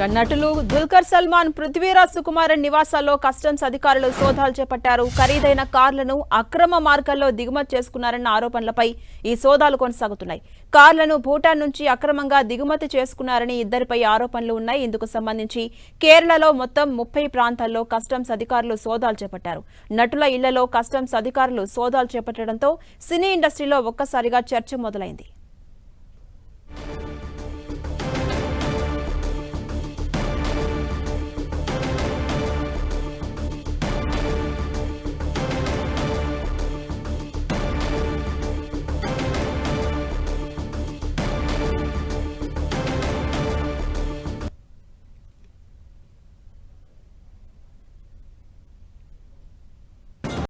నటులు దుల్కర్ సల్మాన్ పృథ్వీరాజ్ సుకుమారన్ నివాసాల్లో కస్టమ్స్ అధికారులు సోదాలు చేపట్టారు. ఖరీదైన కార్లను అక్రమ మార్గాల్లో దిగుమతి చేసుకున్నారన్న ఆరోపణలపై ఈ సోదాలు కొనసాగుతున్నాయి. కార్లను భూటాన్ నుంచి అక్రమంగా దిగుమతి చేసుకున్నారని ఇద్దరిపై ఆరోపణలు ఉన్నాయి. ఇందుకు సంబంధించి కేరళలో మొత్తం 30 ప్రాంతాల్లో కస్టమ్స్ అధికారులు సోదాలు చేపట్టారు. నటుల ఇళ్లలో కస్టమ్స్ అధికారులు సోదాలు చేపట్టడంతో సినీ ఇండస్ట్రీలో ఒక్కసారిగా చర్చ మొదలైంది.